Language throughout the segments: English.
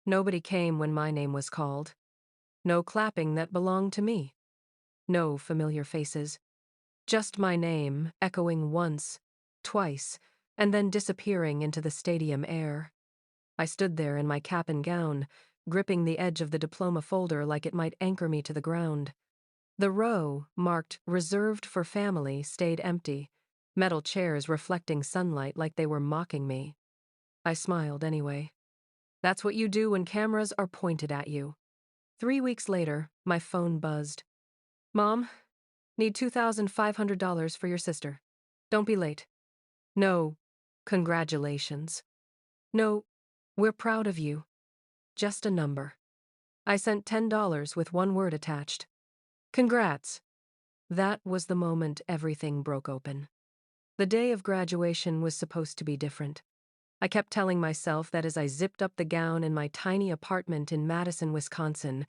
Nobody came when my name was called. No clapping that belonged to me. No familiar faces. Just my name, echoing once, twice, and then disappearing into the stadium air. I stood there in my cap and gown, gripping the edge of the diploma folder like it might anchor me to the ground. The row, marked "Reserved for Family," stayed empty, metal chairs reflecting sunlight like they were mocking me. I smiled anyway. That's what you do when cameras are pointed at you. 3 weeks later, my phone buzzed. "Mom, need $2,500 for your sister. Don't be late." No, "Congratulations." No, "We're proud of you." Just a number. I sent $10 with one word attached. "Congrats." That was the moment everything broke open. The day of graduation was supposed to be different. I kept telling myself that as I zipped up the gown in my tiny apartment in Madison, Wisconsin.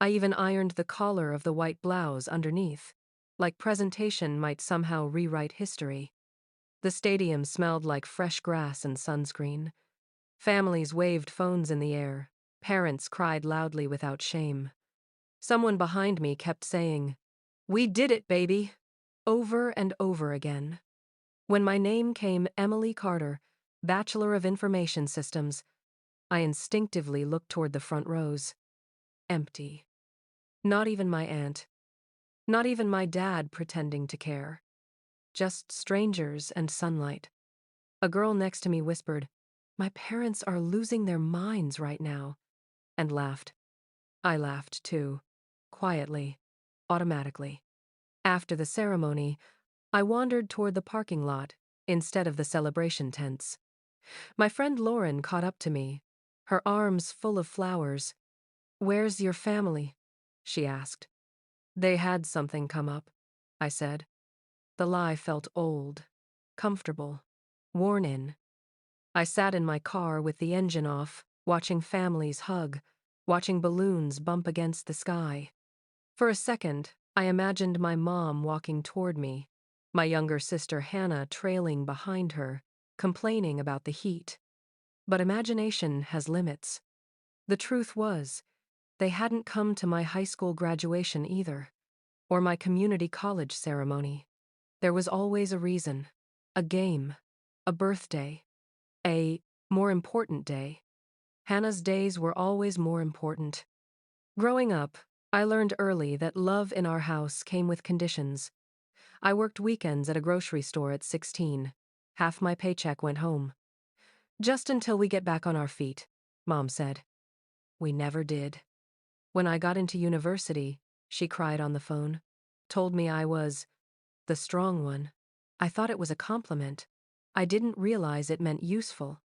I even ironed the collar of the white blouse underneath, like presentation might somehow rewrite history. The stadium smelled like fresh grass and sunscreen. Families waved phones in the air. Parents cried loudly without shame. Someone behind me kept saying, "We did it, baby," over and over again. When my name came Emily Carter, Bachelor of Information Systems, I instinctively looked toward the front rows. Empty. Not even my aunt. Not even my dad pretending to care. Just strangers and sunlight. A girl next to me whispered, "My parents are losing their minds right now," and laughed. I laughed too. Quietly. Automatically. After the ceremony, I wandered toward the parking lot instead of the celebration tents. My friend Lauren caught up to me, her arms full of flowers. "Where's your family?" she asked. "They had something come up," I said. The lie felt old, comfortable, worn in. I sat in my car with the engine off, watching families hug, watching balloons bump against the sky. For a second, I imagined my mom walking toward me, my younger sister Hannah trailing behind her, complaining about the heat. But imagination has limits. The truth was, they hadn't come to my high school graduation either, or my community college ceremony. There was always a reason, a game, a birthday, a more important day. Hannah's days were always more important. Growing up, I learned early that love in our house came with conditions. I worked weekends at a grocery store at 16. Half my paycheck went home. "Just until we get back on our feet," Mom said. We never did. When I got into university, she cried on the phone, told me I was the strong one. I thought it was a compliment. I didn't realize it meant useful.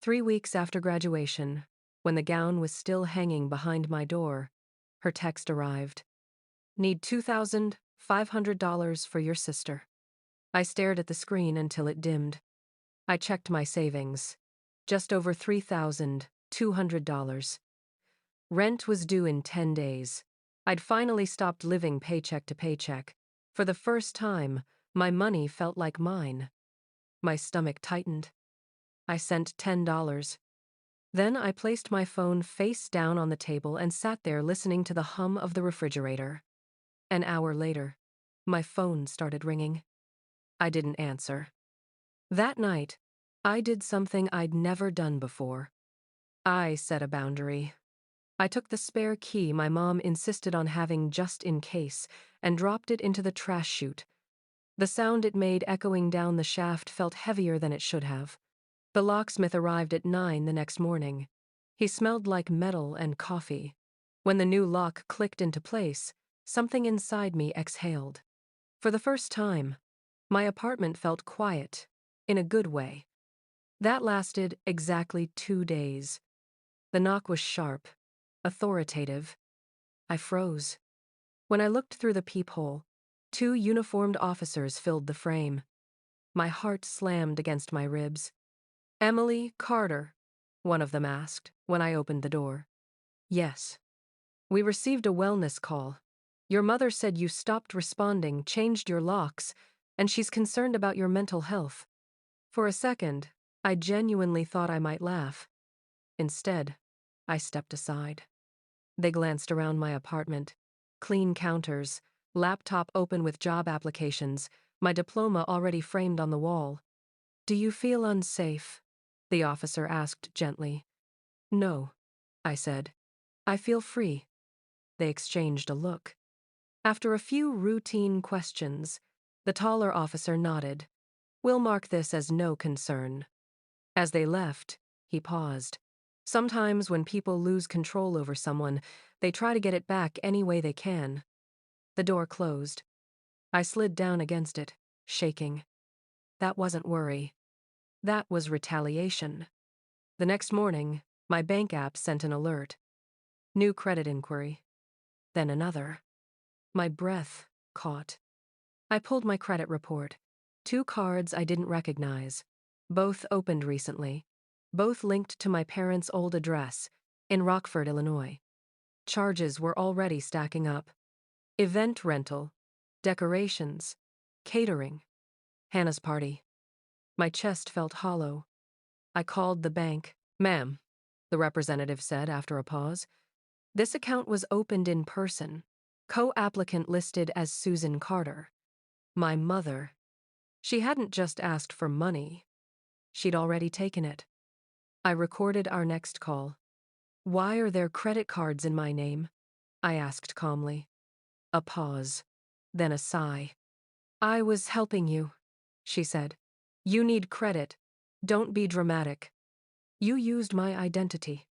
3 weeks after graduation, when the gown was still hanging behind my door, her text arrived. "Need $2,500 for your sister." I stared at the screen until it dimmed. I checked my savings. Just over $3,200. Rent was due in 10 days. I'd finally stopped living paycheck to paycheck. For the first time, my money felt like mine. My stomach tightened. I sent $10. Then I placed my phone face down on the table and sat there listening to the hum of the refrigerator. An hour later, my phone started ringing. I didn't answer. That night, I did something I'd never done before. I set a boundary. I took the spare key my mom insisted on having just in case and dropped it into the trash chute. The sound it made echoing down the shaft felt heavier than it should have. The locksmith arrived at 9 the next morning. He smelled like metal and coffee. When the new lock clicked into place, something inside me exhaled. For the first time, my apartment felt quiet, in a good way. That lasted exactly 2 days. The knock was sharp, authoritative. I froze. When I looked through the peephole, 2 uniformed officers filled the frame. My heart slammed against my ribs. "Emily Carter," one of them asked when I opened the door. "Yes." "We received a wellness call. Your mother said you stopped responding, changed your locks, and she's concerned about your mental health." For a second, I genuinely thought I might laugh. Instead, I stepped aside. They glanced around my apartment. Clean counters, laptop open with job applications, my diploma already framed on the wall. "Do you feel unsafe?" the officer asked gently. "No," I said. "I feel free." They exchanged a look. After a few routine questions, the taller officer nodded. "We'll mark this as no concern." As they left, he paused. Sometimes when people lose control over someone, they try to get it back any way they can. The door closed. I slid down against it, shaking. That wasn't worry. That was retaliation. The next morning, my bank app sent an alert. New credit inquiry. Then another. My breath caught. I pulled my credit report. 2 cards I didn't recognize. Both opened recently. Both linked to my parents' old address in Rockford, Illinois. Charges were already stacking up. Event rental, decorations, catering, Hannah's party. My chest felt hollow. I called the bank. "Ma'am," the representative said after a pause, "this account was opened in person. Co-applicant listed as Susan Carter. My mother. She hadn't just asked for money. She'd already taken it." I recorded our next call. "Why are there credit cards in my name?" I asked calmly. A pause, then a sigh. "I was helping you," she said. "You need credit. Don't be dramatic. You used my identity."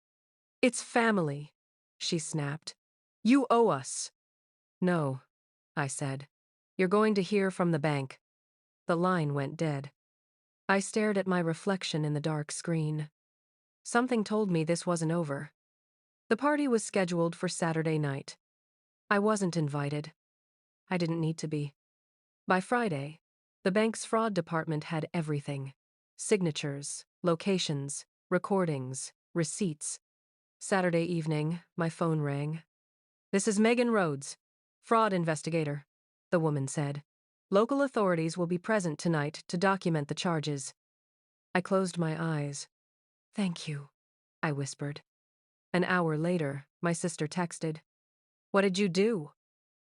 "It's family," she snapped. "You owe us." "No," I said. "You're going to hear from the bank." The line went dead. I stared at my reflection in the dark screen. Something told me this wasn't over. The party was scheduled for Saturday night. I wasn't invited. I didn't need to be. By Friday, the bank's fraud department had everything. Signatures, locations, recordings, receipts. Saturday evening, my phone rang. "This is Megan Rhodes, fraud investigator," the woman said. "Local authorities will be present tonight to document the charges." I closed my eyes. "Thank you," I whispered. An hour later, my sister texted. "What did you do?"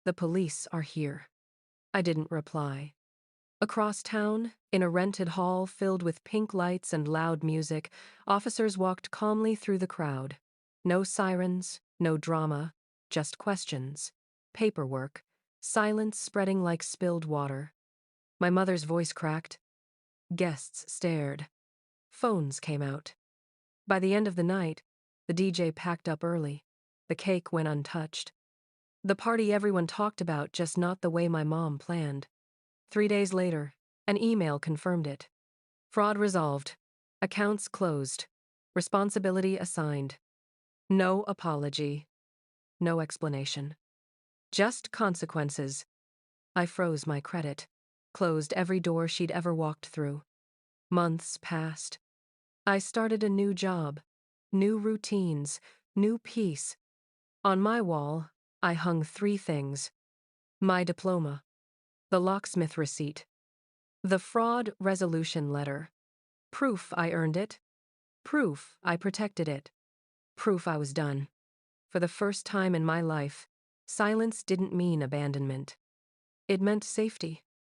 "The police are here." I didn't reply. Across town, in a rented hall filled with pink lights and loud music, officers walked calmly through the crowd. No sirens, no drama, just questions, paperwork, silence spreading like spilled water. My mother's voice cracked. Guests stared. Phones came out. By the end of the night, the DJ packed up early. The cake went untouched. The party everyone talked about, just not the way my mom planned. 3 days later, an email confirmed it. Fraud resolved. Accounts closed. Responsibility assigned. No apology. No explanation. Just consequences. I froze my credit. Closed every door she'd ever walked through. Months passed. I started a new job. New routines. New peace. On my wall, I hung 3 things. My diploma. The locksmith receipt. The fraud resolution letter. Proof I earned it. Proof I protected it. Proof I was done. For the first time in my life, silence didn't mean abandonment. It meant safety.